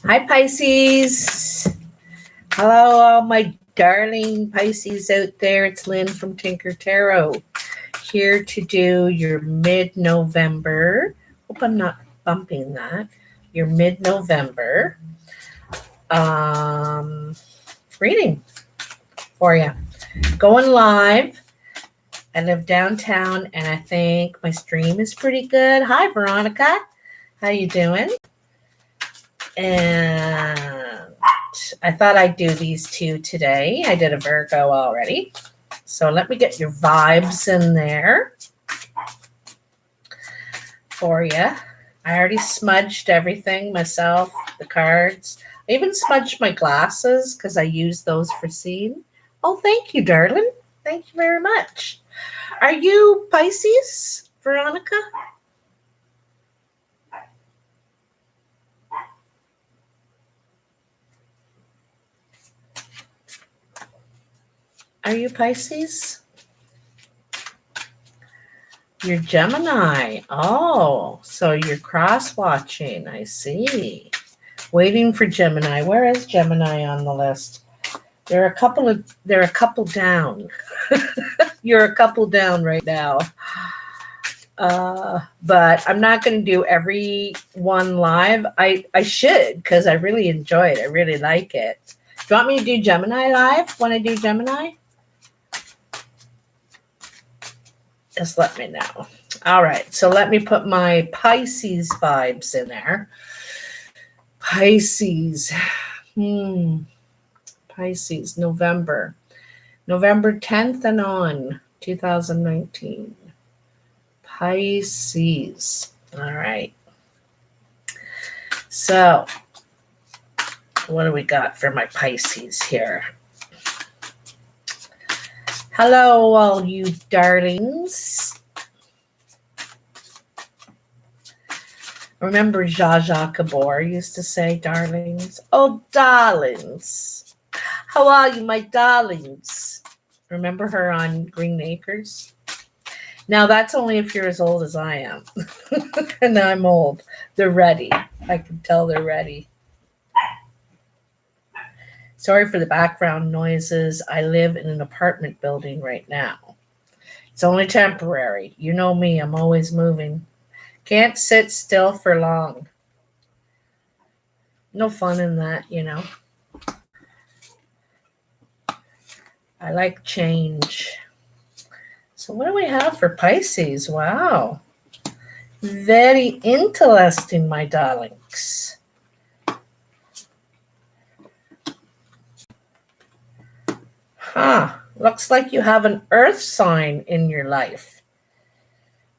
Hi, Pisces. Hello, all my darling Pisces out there. It's Lynn from Tinker Tarot, here to do your mid-November. Hope I'm not bumping that. Your mid-November reading for you. Going live. I live downtown, and I think my stream is pretty good. Hi, Veronica. How you doing? And I thought I'd do these two today. I did a Virgo already. So let me get your vibes in there for you. I already smudged everything myself, the cards. I even smudged my glasses because I use those for seeing. Oh, thank you, darling. Thank you very much. Are you Pisces, Veronica? Are you Pisces? You're Gemini. Oh, so you're cross-watching. I see. Waiting for Gemini. Where is Gemini on the list? They're a couple down. You're a couple down right now. But I'm not going to do every one live. I should, because I really enjoy it. I really like it. Do you want me to do Gemini live when I do Gemini? Just let me know. All right, so let me put my Pisces vibes in there. Pisces. Pisces, November 10th and on, 2019. Pisces. All right. So, what do we got for my Pisces here? Hello, all you darlings. Remember Zsa Gabor used to say darlings? Oh, darlings. How are you, my darlings? Remember her on Green Acres? Now, that's only if you're as old as I am. And I'm old. They're ready. I can tell they're ready. Sorry for the background noises. I live in an apartment building right now. It's only temporary. You know me. I'm always moving. Can't sit still for long. No fun in that, you know. I like change. So what do we have for Pisces? Wow. Very interesting, my darlings. Looks like you have an earth sign in your life.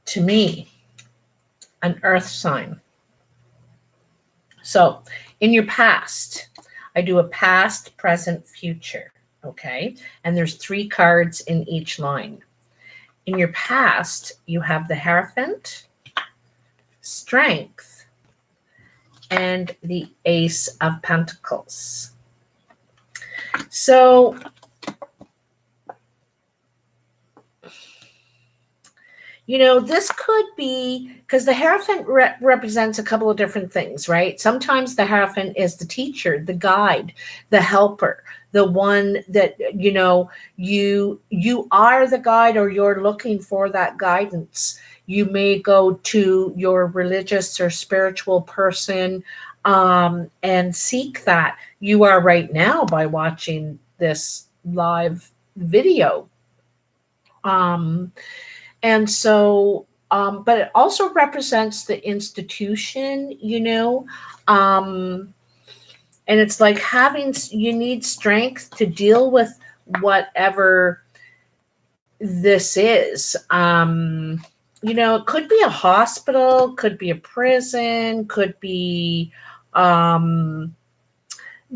To me, an earth sign. So, in your past, I do a past, present, future, okay? And there's 3 cards in each line. In your past, you have the Hierophant, Strength, and the Ace of Pentacles. So, you know, this could be, because the Hierophant represents a couple of different things, right? Sometimes the Hierophant is the teacher, the guide, the helper, the one that, you know, you are the guide, or you're looking for that guidance. You may go to your religious or spiritual person and seek that. You are right now by watching this live video. And so, but it also represents the institution, you know, and it's like you need strength to deal with whatever this is. You know, it could be a hospital, could be a prison, could be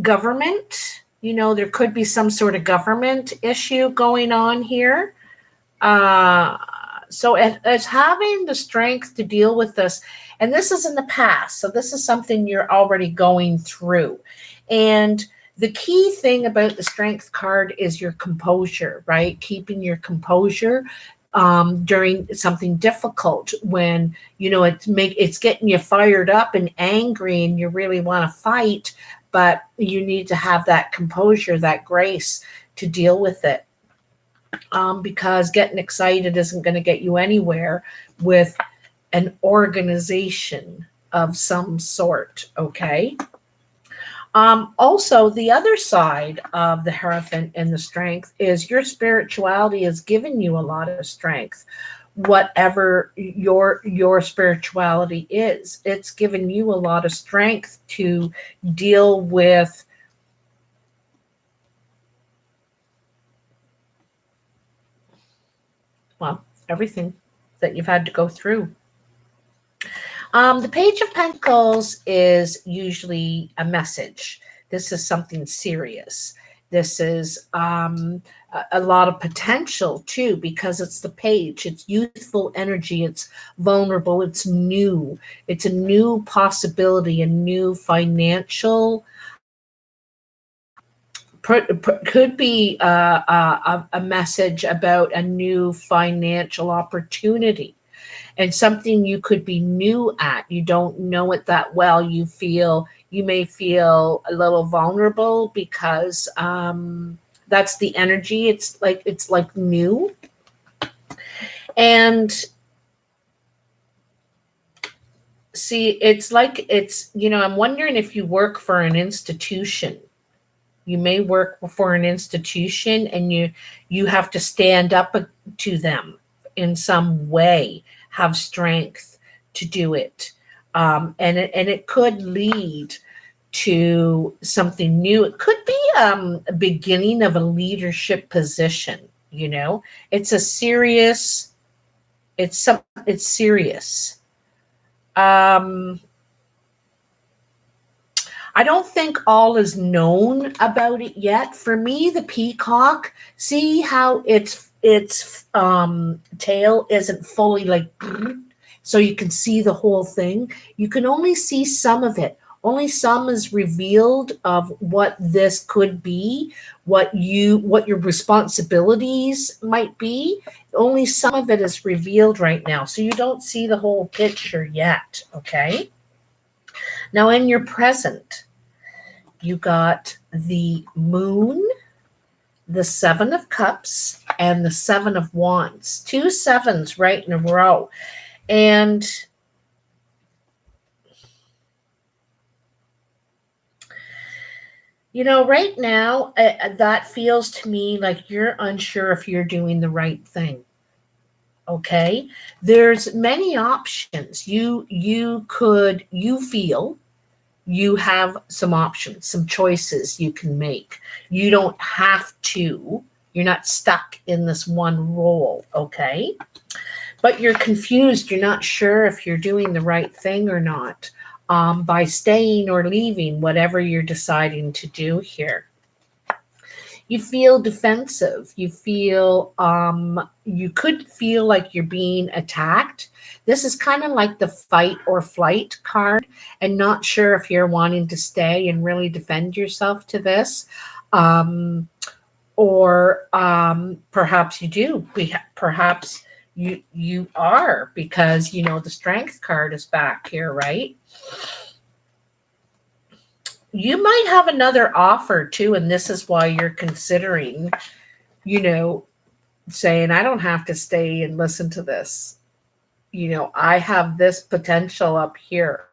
government. You know, there could be some sort of government issue going on here. So it's having the strength to deal with this. And this is in the past. So this is something you're already going through. And the key thing about the Strength card is your composure, right? Keeping your composure. during something difficult, when it's getting you fired up and angry and you really want to fight, but you need to have that composure, that grace to deal with it, because getting excited isn't going to get you anywhere with an organization of some sort. Okay. Also, the other side of the Hierophant and the strength is your spirituality has given you a lot of strength. Whatever your spirituality is, it's given you a lot of strength to deal with everything that you've had to go through. The Page of Pentacles is usually a message. This is something serious. This is a lot of potential too, because it's the page. It's youthful energy. It's vulnerable. It's new. It's a new possibility, a new financial. Could be a message about a new financial opportunity. And something you could be new at. You don't know it that well. You may feel a little vulnerable because that's the energy. It's like new. And see, I'm wondering if you work for an institution. You may work for an institution and you have to stand up to them in some way. Have strength to do it, and it could lead to something new. It could be a beginning of a leadership position. It's serious. It's serious. I don't think all is known about it yet. For me, the peacock, see how its tail isn't fully so you can see the whole thing. You can only see some of it. Only some is revealed of what this could be, what your responsibilities might be. Only some of it is revealed right now. So you don't see the whole picture yet, okay? Now in your present, you got the Moon, the Seven of Cups, and the Seven of Wands. 2 sevens right in a row. And right now, that feels to me like you're unsure if you're doing the right thing. Okay? There's many options. You feel you have some options, some choices you can make. You don't have to. You're not stuck in this one role, okay? But you're confused. You're not sure if you're doing the right thing or not, by staying or leaving, whatever you're deciding to do here. You feel defensive. You feel, you could feel like you're being attacked. This is kind of like the fight or flight card, and not sure if you're wanting to stay and really defend yourself to this. Or perhaps you do. Perhaps you are, because the Strength card is back here, right? You might have another offer too, and this is why you're considering, saying, I don't have to stay and listen to this. I have this potential up here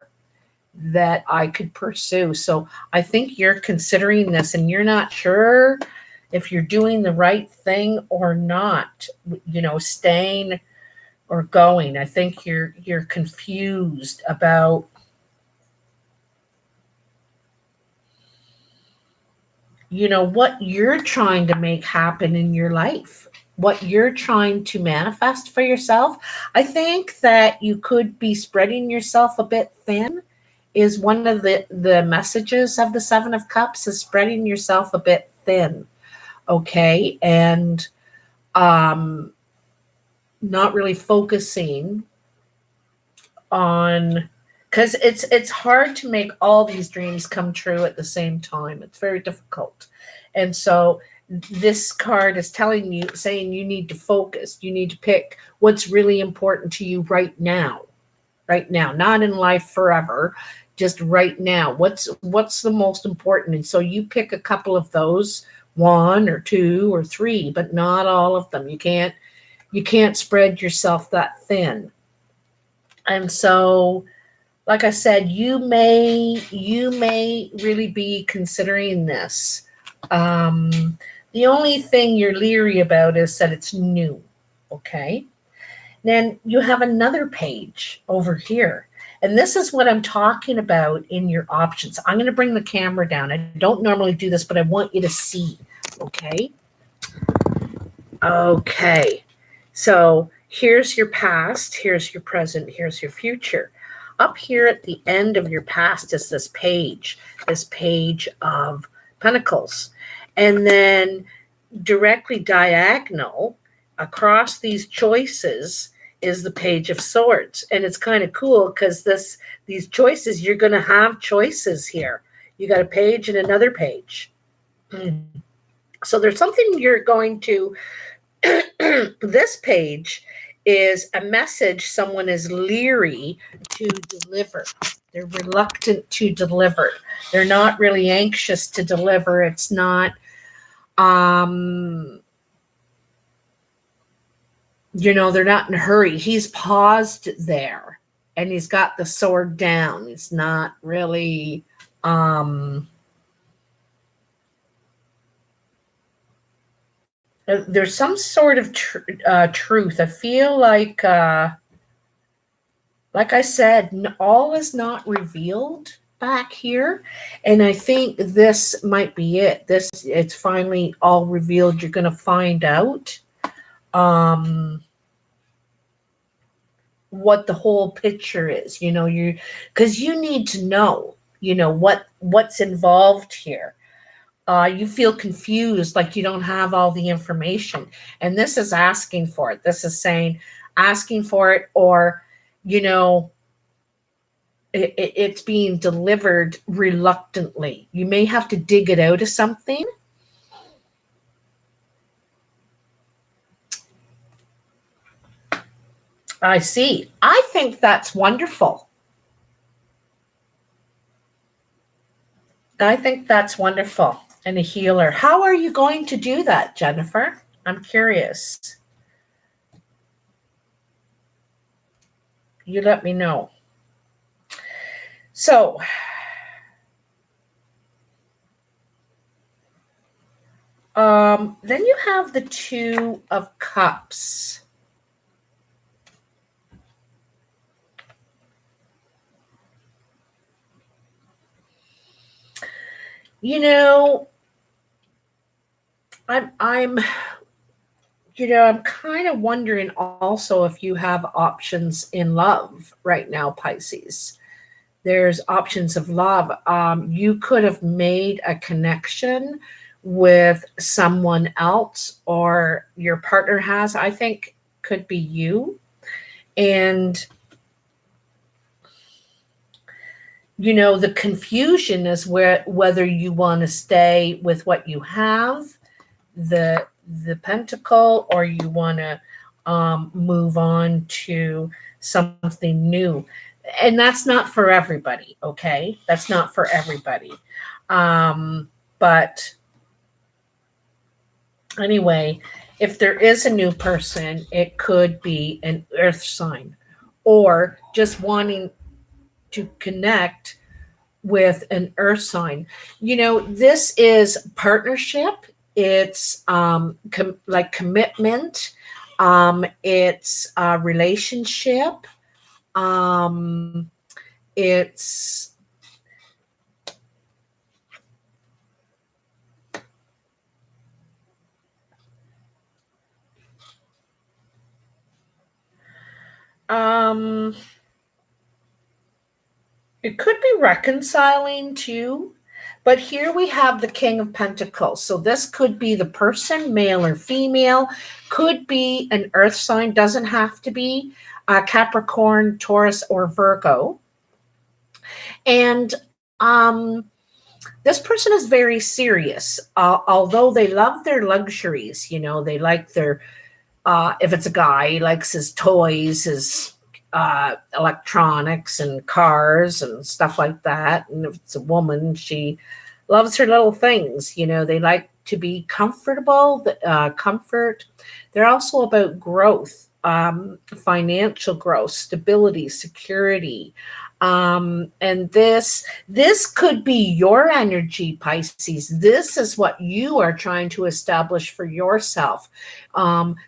that I could pursue. So I think you're considering this, and you're not sure if you're doing the right thing or not, staying or going. I think you're confused about what you're trying to make happen in your life, what you're trying to manifest for yourself. I think that you could be spreading yourself a bit thin, is one of the messages of the Seven of Cups, is spreading yourself a bit thin. Okay. And not really focusing on, because it's hard to make all these dreams come true at the same time. It's very difficult. And so this card is telling you, saying you need to focus. You need to pick what's really important to you right now. Right now, not in life forever, just right now. What's the most important? And so you pick a couple of those, one or two or three, but not all of them. You can't spread yourself that thin. And so, like I said, you may really be considering this. The only thing you're leery about is that it's new. Okay. Then you have another page over here. And this is what I'm talking about in your options. I'm going to bring the camera down. I don't normally do this, but I want you to see. Okay. Okay. So here's your past, here's your present, here's your future. Up here at the end of your past is this page of Pentacles. And then directly diagonal across these choices is the Page of Swords. And it's kind of cool because these choices, you're going to have choices here. You got a page and another page. So there's something you're going to, this page is a message someone is leery to deliver. They're reluctant to deliver. They're not really anxious to deliver. It's not, they're not in a hurry. He's paused there and he's got the sword down. It's not really, there's some sort of truth. I feel like I said, all is not revealed back here. And I think this might be it. It's finally all revealed. You're going to find out what the whole picture is, because you need to know, what's involved here. You feel confused, like you don't have all the information. And this is asking for it. This is saying, asking for it, or, it's being delivered reluctantly. You may have to dig it out of something. I see. I think that's wonderful. I think that's wonderful. And a healer. How are you going to do that, Jennifer? I'm curious. You let me know. So, then you have the Two of Cups. I'm kind of wondering also if you have options in love right now, Pisces. There's options of love. You could have made a connection with someone else, or your partner has, I think could be you. And the confusion is whether you want to stay with what you have, the pentacle, or you want to move on to something new. And that's not for everybody, okay? That's not for everybody. But anyway, if there is a new person, it could be an earth sign, or just wanting to connect with an earth sign. This is partnership. It's like commitment. It's a relationship. It's it could be reconciling too. But here we have the King of Pentacles. So this could be the person, male or female, could be an earth sign, doesn't have to be Capricorn, Taurus, or Virgo. And This person is very serious, although they love their luxuries. They like their, if it's a guy, he likes his toys, his electronics and cars and stuff like that. And if it's a woman, she loves her little things. They like to be comfortable, comfort. They're also about growth, financial growth, stability, security. And this could be your energy, Pisces. This is what you are trying to establish for yourself.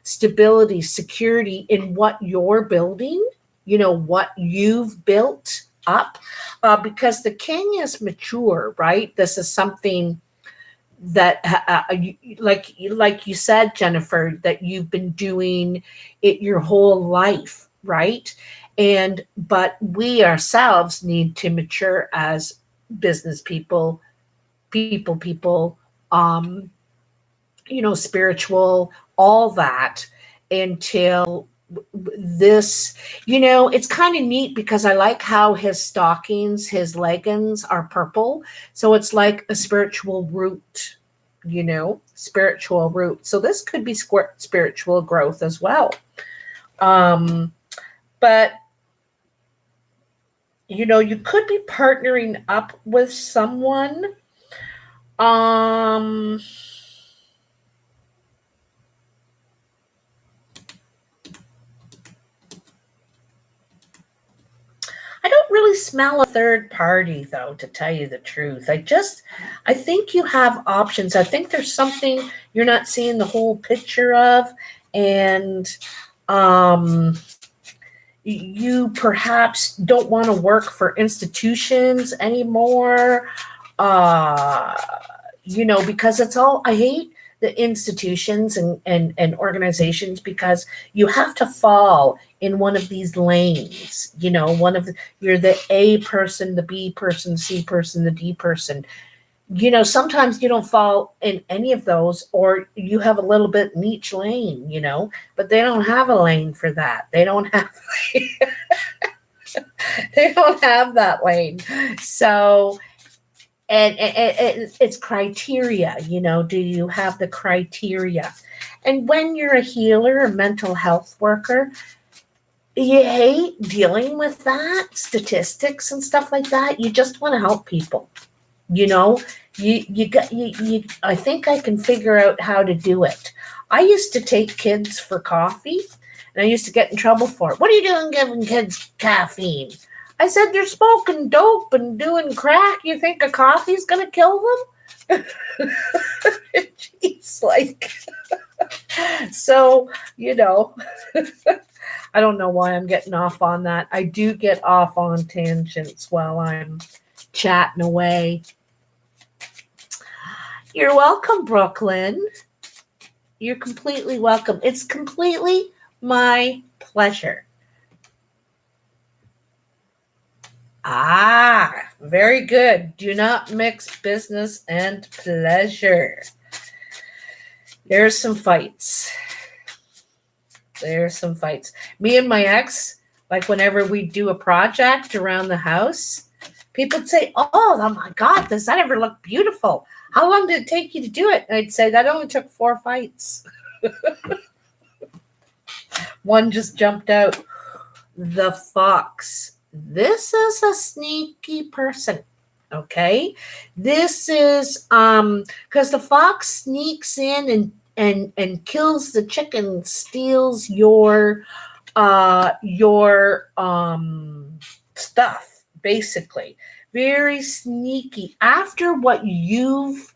Stability, security in what you're building, what you've built up, because the king is mature, right? This is something that, like you said, Jennifer, that you've been doing it your whole life, right? But we ourselves need to mature as business people, spiritual, all that, until this, it's kind of neat because I like how his stockings, his leggings are purple. So it's like a spiritual root, spiritual root. So this could be spiritual growth as well. But you could be partnering up with someone. I don't really smell a third party, though, to tell you the truth. I think you have options. I think there's something you're not seeing the whole picture of, and you perhaps don't want to work for institutions anymore, because it's all, I hate the institutions and organizations, because you have to fall in one of these lanes, you're the A person, the B person, C person, the D person. Sometimes you don't fall in any of those, or you have a little bit in each lane, but they don't have a lane for that. They don't have they don't have that lane. So, and it's criteria, do you have the criteria? And when you're a healer, a mental health worker, you hate dealing with that, statistics and stuff like that. You just want to help people. I think I can figure out how to do it. I used to take kids for coffee, and I used to get in trouble for it. What are you doing giving kids caffeine? I said, they're smoking dope and doing crack. You think a coffee's going to kill them? Jeez, so, I don't know why I'm getting off on that. I do get off on tangents while I'm chatting away. You're welcome, Brooklyn. You're completely welcome. It's completely my pleasure. Very good. Do not mix business and pleasure. There's some fights. Me and my ex, like whenever we do a project around the house, people would say, oh my God, does that ever look beautiful? How long did it take you to do it? And I'd say, that only took 4 fights. One just jumped out. The fox. This is a sneaky person. Okay. This is because the fox sneaks in and kills the chicken, steals your stuff, basically. Very sneaky. After what you've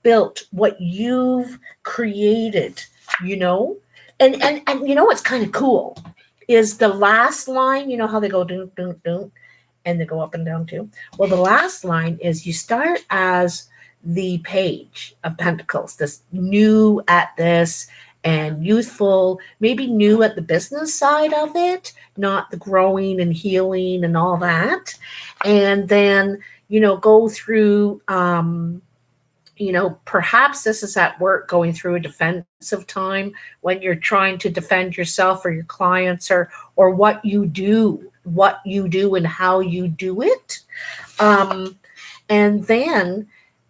built, what you've created, and what's kind of cool is the last line. You know how they go doom, doom, doom, and they go up and down too? Well, the last line is you start as the Page of Pentacles, this new at this and youthful, maybe new at the business side of it, not the growing and healing and all that. And then, go through, perhaps this is at work, going through a defensive time when you're trying to defend yourself or your clients or what you do and how you do it. And then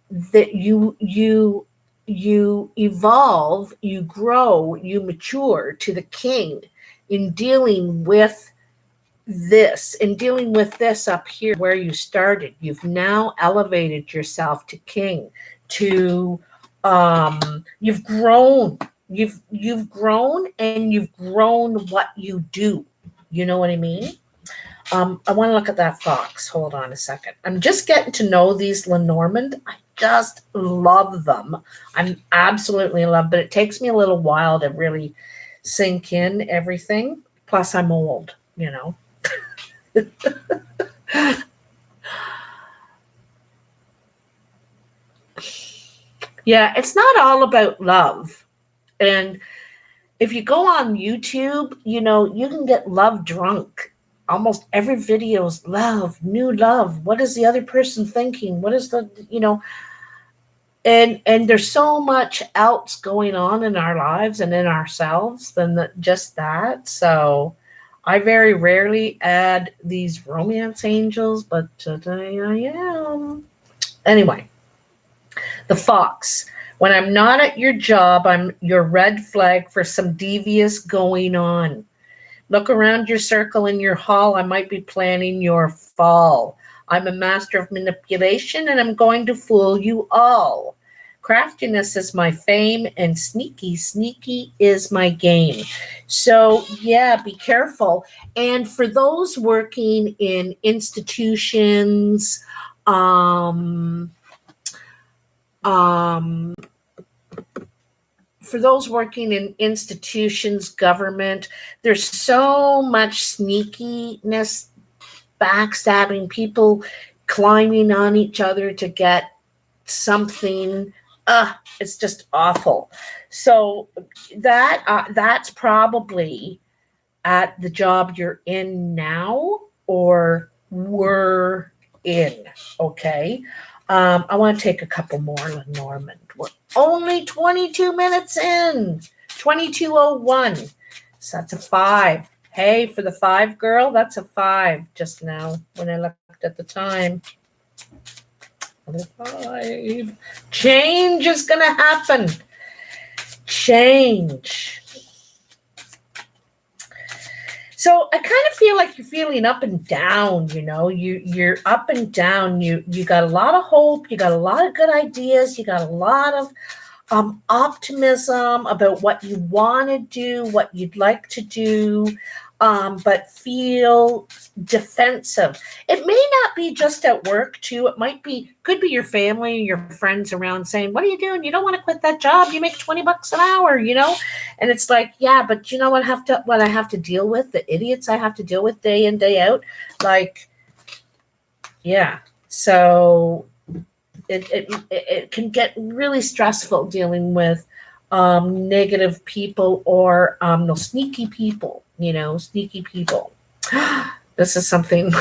that you evolve, you grow, you mature to the king in dealing with this up here where you started. You've now elevated yourself to king, to you've grown. You've grown, and you've grown what you do. You know what I mean? I want to look at that fox. Hold on a second. I'm just getting to know these Lenormand. I just love them. I'm absolutely in love, but it takes me a little while to really sink in everything. Plus, I'm old, you know. Yeah, it's not all about love. And if you go on YouTube, you know, you can get love drunk. Almost every video is love, new love. What is the other person thinking? What is the, you know, and there's so much else going on in our lives and in ourselves than just that. So I very rarely add these romance angels, but today I am. Anyway, the fox. When I'm not at your job, I'm your red flag for some devious going on. Look around your circle in your hall. I might be planning your fall. I'm a master of manipulation, and I'm going to fool you all. Craftiness is my fame, and sneaky is my game. So, yeah, be careful. And for those working in institutions, um, for those working in institutions, government, there's so much sneakiness, backstabbing, people climbing on each other to get something. It's just awful. So that's probably at the job you're in now or were in. Okay. I want to take a couple more, Lenormand. We're only 22 minutes in. 22:01. So that's a 5. Hey, for the 5 girl, that's a 5 just now when I looked at the time. 5. Change is going to happen. Change. So I kind of feel like you're feeling up and down, you know, you're up and down. You got a lot of hope. You got a lot of good ideas. You got a lot of optimism about what you want to do, what you'd like to do, but feel defensive. It may not be just at work too. It could be your family, your friends around saying, "What are you doing? You don't want to quit that job. You make $20 an hour, you know?" And it's like, yeah, but you know what I have to deal with? The idiots I have to deal with day in, day out. Like, yeah. So it can get really stressful dealing with negative people or no sneaky people, you know, sneaky people. This is something.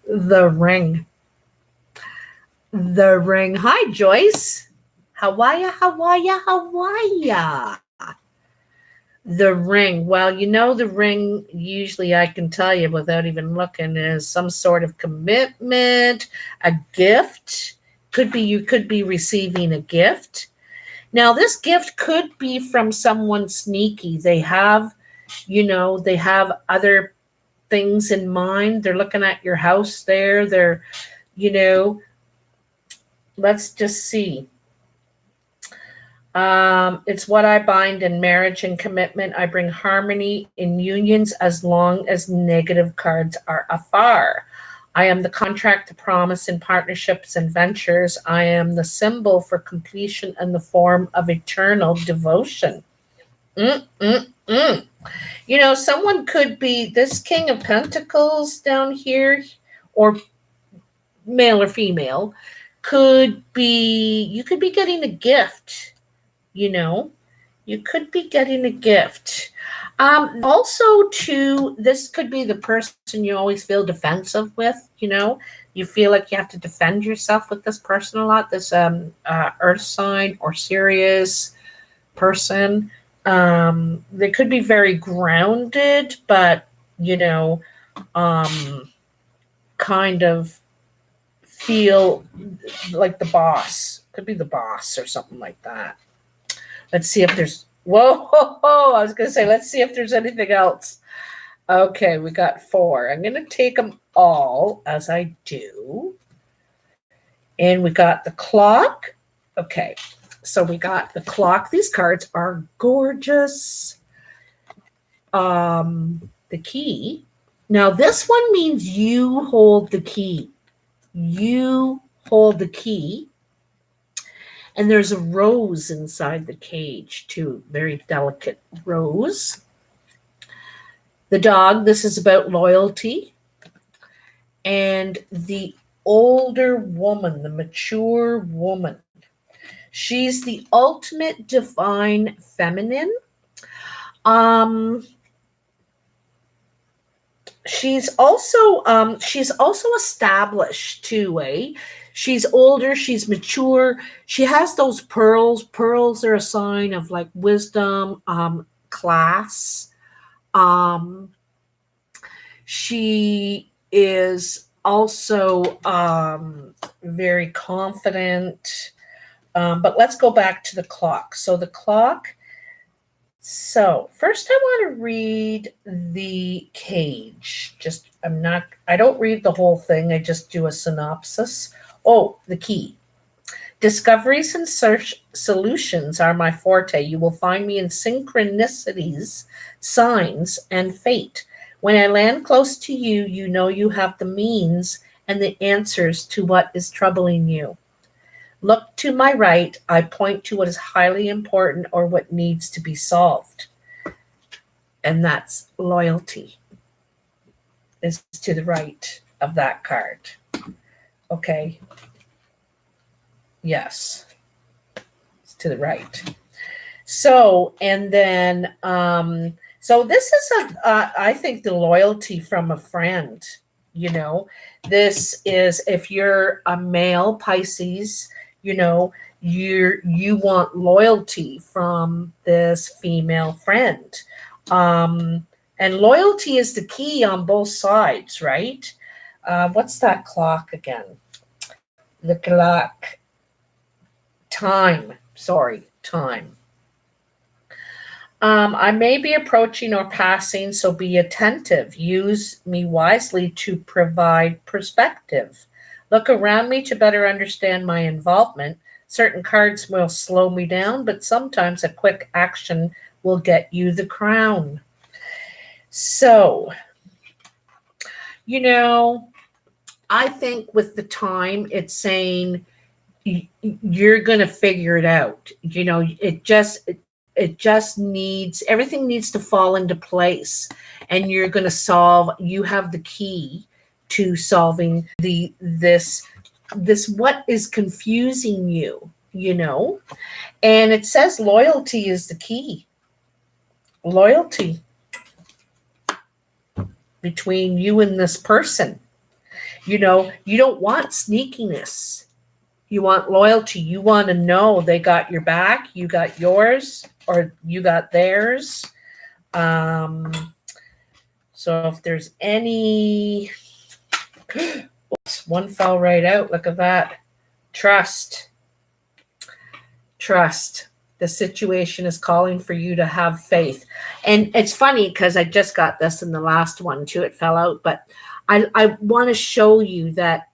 The ring. The ring. Hi, Joyce. Hawaii. The ring. Well, you know, the ring, usually I can tell you without even looking, is some sort of commitment, a gift. You could be receiving a gift. Now, this gift could be from someone sneaky. They have other things in mind. They're looking at your house there. They're, you know, let's just see. It's what I bind in marriage and commitment. I bring harmony in unions as long as negative cards are afar. I am the contract, the promise in partnerships and ventures. I am the symbol for completion and the form of eternal devotion. You know, someone could be this King of Pentacles down here, or male or female, you could be getting a gift, you know. You could be getting a gift. Also, too, this could be the person you always feel defensive with, you know. You feel like you have to defend yourself with this person a lot, this earth sign or Sirius person. They could be very grounded, but, you know, kind of feel like the boss. Could be the boss or something like that. Let's see if there's, whoa, I was going to say, let's see if there's anything else. Okay, we got 4. I'm going to take them all as I do. And we got the clock. Okay, so we got the clock. These cards are gorgeous. The key. Now, this one means you hold the key. You hold the key. And there's a rose inside the cage, too. Very delicate rose. The dog, this is about loyalty. And the older woman, the mature woman. She's the ultimate divine feminine. She's also established too, eh? She's older, she's mature. She has those pearls. Pearls are a sign of like wisdom, class. She is also very confident. But let's go back to the clock. So the clock. So first I want to read the cage. I don't read the whole thing. I just do a synopsis. Oh, the key. Discoveries and search solutions are my forte. You will find me in synchronicities, signs, and fate. When I land close to you, you know you have the means and the answers to what is troubling you. Look to my right. I point to what is highly important or what needs to be solved. And that's loyalty. Is to the right of that card. Okay. Yes. It's to the right. So, and then, so this is I think the loyalty from a friend, you know. This is, if you're a male Pisces, you know, you want loyalty from this female friend. And loyalty is the key on both sides, right? What's that clock again? The clock. Time. Sorry, time. I may be approaching or passing, so be attentive. Use me wisely to provide perspective. Look around me to better understand my involvement. Certain cards will slow me down, but sometimes a quick action will get you the crown. So, you know, I think with the time, it's saying you're going to figure it out. You know, it just needs, everything needs to fall into place, and you're going to solve, you have the key to solving this what is confusing you, you know. And it says loyalty is the key. Loyalty between you and this person. You know, you don't want sneakiness. You want loyalty. You want to know they got your back, you got yours, or you got theirs. So if there's any, oops, one fell right out. Look at that. Trust. Trust. The situation is calling for you to have faith. And it's funny because I just got this in the last one too. It fell out. But I want to show you that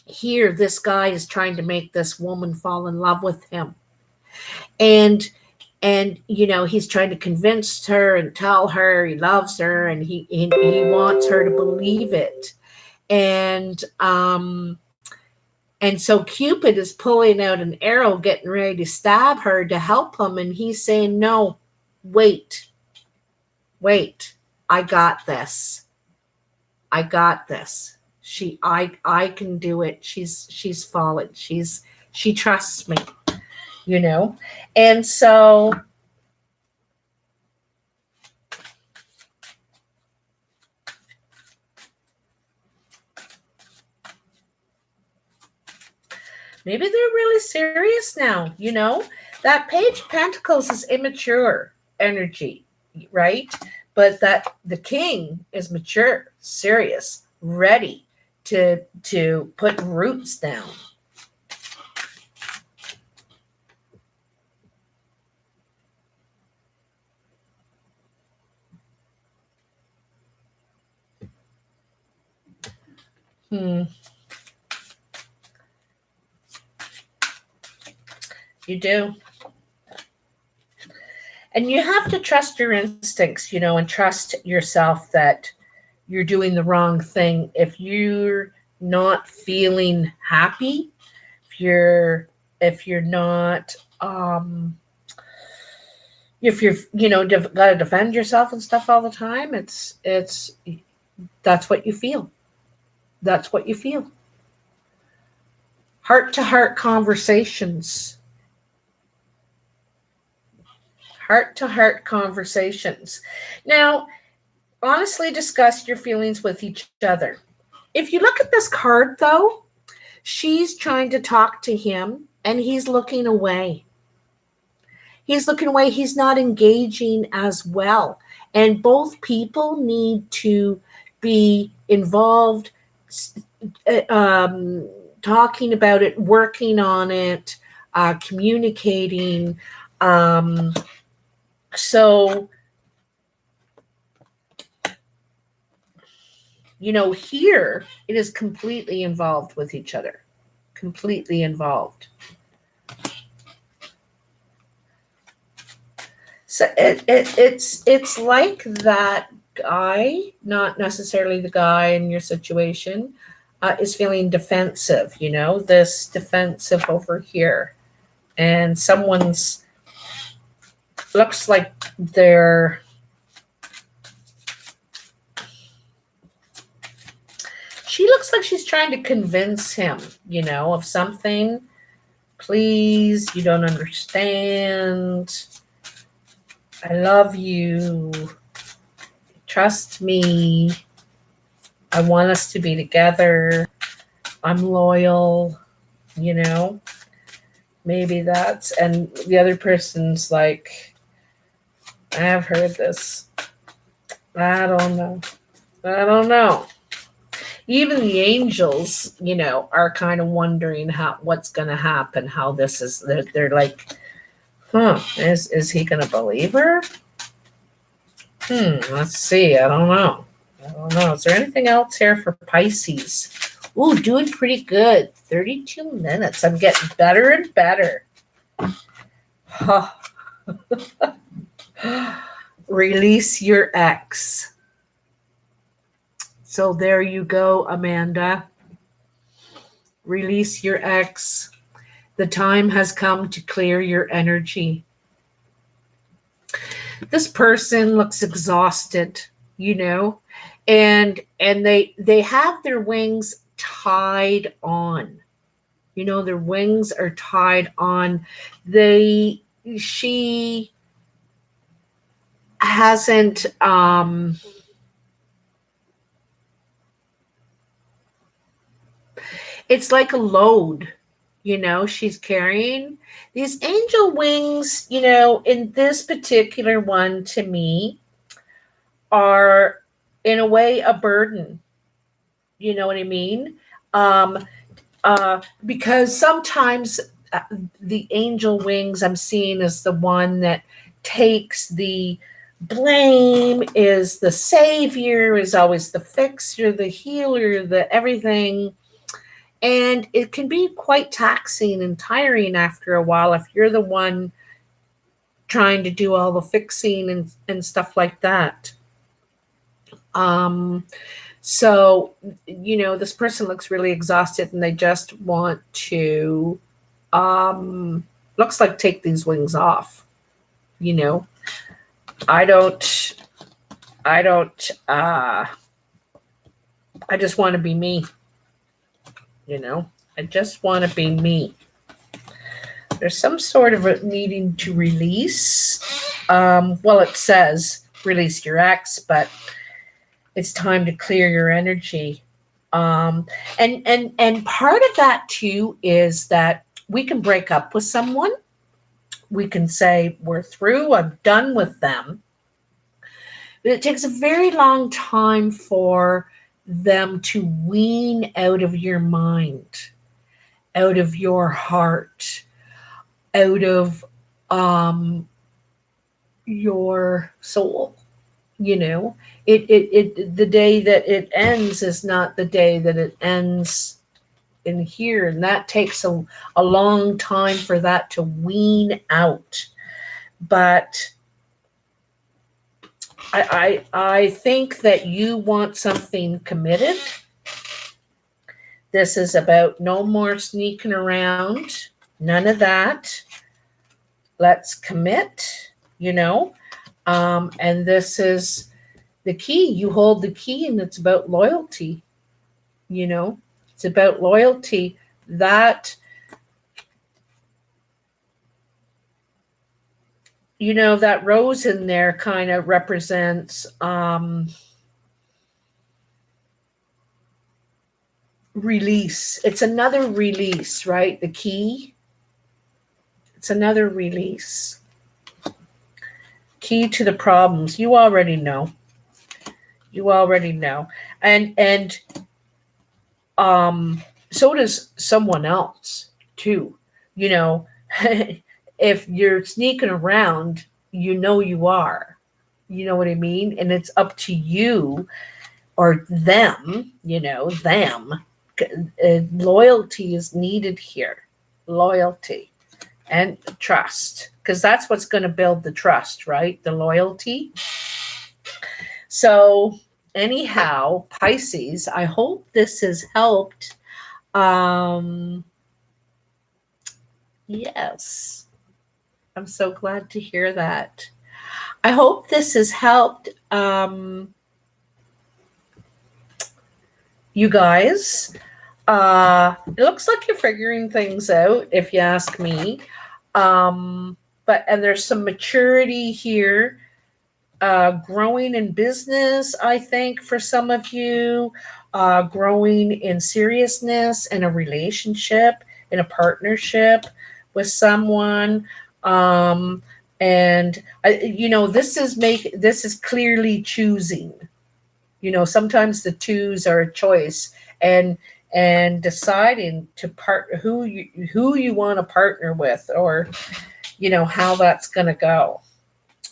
here this guy is trying to make this woman fall in love with him. And you know, he's trying to convince her and tell her he loves her, and he wants her to believe it. And so Cupid is pulling out an arrow, getting ready to stab her to help him, and he's saying, no, wait, I got this. I can do it. She's fallen. She trusts me, you know? And so maybe they're really serious now, you know? That Page of Pentacles is immature energy, right? But that the King is mature, serious, ready to put roots down. You do. And you have to trust your instincts, and trust yourself that you're doing the wrong thing. If you're not feeling happy, if you're not if you're got to defend yourself and stuff all the time, it's that's what you feel. That's what you feel. Heart to heart conversations. Heart to heart conversations. Now, honestly discuss your feelings with each other. If you look at this card, though, she's trying to talk to him and he's looking away. He's looking away. He's not engaging as well. And both people need to be involved, talking about it, working on it, communicating. So, here it is completely involved with each other. Completely involved. So it's like that guy, not necessarily the guy in your situation, is feeling defensive, this defensive over here. And someone's, looks like they're, she looks like she's trying to convince him, of something. Please, you don't understand. I love you. Trust me. I want us to be together. I'm loyal, Maybe that's, and the other person's like, I've heard this. I don't know. Even the angels, are kind of wondering what's going to happen, how this is. They're like, is he going to believe her? Let's see. I don't know. Is there anything else here for Pisces? Ooh, doing pretty good. 32 minutes. I'm getting better and better. Release your ex. So there you go, Amanda. Release your ex. The time has come to clear your energy. This person looks exhausted, and they have their wings tied on. Their wings are tied on. She hasn't it's like a load, she's carrying. These angel wings, in this particular one, to me, are in a way a burden. You know what I mean? Because sometimes the angel wings I'm seeing is the one that takes the blame, is the savior, is always the fixer, the healer, the everything. And it can be quite taxing and tiring after a while if you're the one trying to do all the fixing and stuff like that. So, this person looks really exhausted and they just want to, looks like take these wings off. I just want to be me. I just want to be me. There's some sort of needing to release. Well, it says release your ex, but it's time to clear your energy. And part of that too is that we can break up with someone. We can say we're through, I'm done with them. But it takes a very long time for them to wean out of your mind, out of your heart, out of your soul. You know, the day that it ends is not the day that it ends in here, and that takes a long time for that to wean out. But I think that you want something committed. This is about no more sneaking around, none of that. Let's commit, you know. And this is the key. You hold the key, and it's about loyalty, you know. It's about loyalty. That, you know, that rose in there kind of represents release. It's another release, right? The key, it's another release. Key to the problems. You already know. You already know. And so does someone else too. You know, if you're sneaking around, you know you are. You know what I mean? And it's up to you or them, you know, them. Loyalty is needed here. Loyalty and trust, because that's what's going to build the trust, right? The loyalty. So anyhow, Pisces, I hope this has helped. Yes, I'm so glad to hear that. I hope this has helped you guys. It looks like you're figuring things out, if you ask me. And there's some maturity here, growing in business, I think, for some of you, growing in seriousness in a relationship, in a partnership with someone. And you know, this is clearly choosing. You know, sometimes the twos are a choice, and deciding to who you want to partner with, or you know how that's going to go.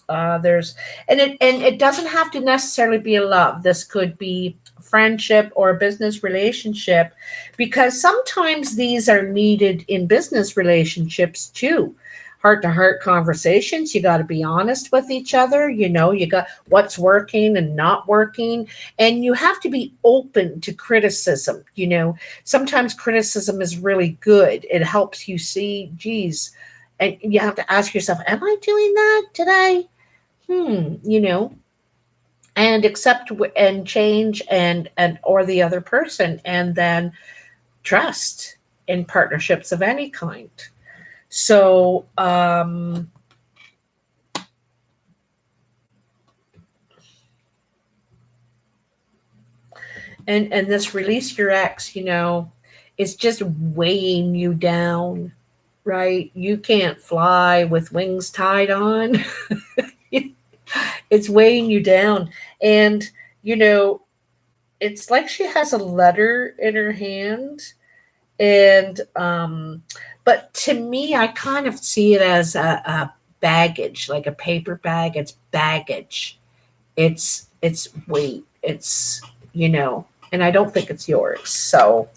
It doesn't have to necessarily be a love. This could be friendship or a business relationship, because sometimes these are needed in business relationships too. Heart to heart conversations. You got to be honest with each other. You know, you got what's working and not working. And you have to be open to criticism. You know, sometimes criticism is really good. It helps you see, geez, and you have to ask yourself, am I doing that today? You know, and accept and change and or the other person, and then trust in partnerships of any kind. So and this release your ex, you know, it's just weighing you down, right? You can't fly with wings tied on. It's weighing you down. And you know, it's like she has a letter in her hand, and but to me, I kind of see it as a baggage, like a paper bag. It's baggage. It's weight. It's, you know, and I don't think it's yours. So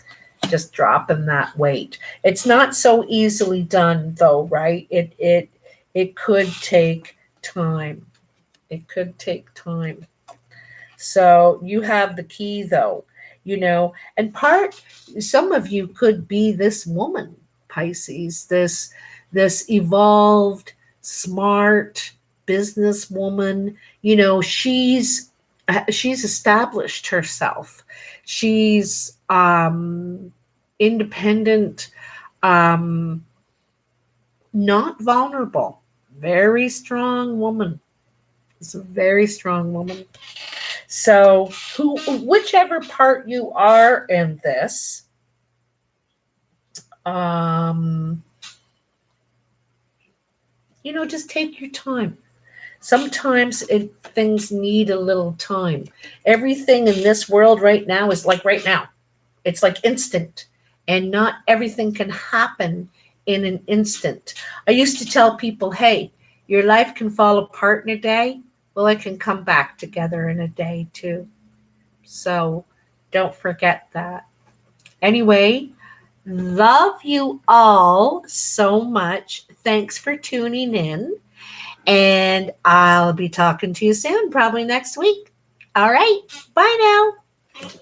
just dropping that weight. It's not so easily done though, right? It could take time. It could take time. So you have the key though, you know, and some of you could be this woman, Pisces, this evolved, smart businesswoman. You know, she's established herself. She's independent, not vulnerable, very strong woman. It's a very strong woman. So, whichever part you are in this, you know, just take your time. Sometimes things need a little time. Everything in this world right now is like right now. It's like instant, and not everything can happen in an instant. I used to tell people, hey, your life can fall apart in a day. Well, it can come back together in a day too. So don't forget that. Anyway, love you all so much. Thanks for tuning in. And I'll be talking to you soon, probably next week. All right. Bye now.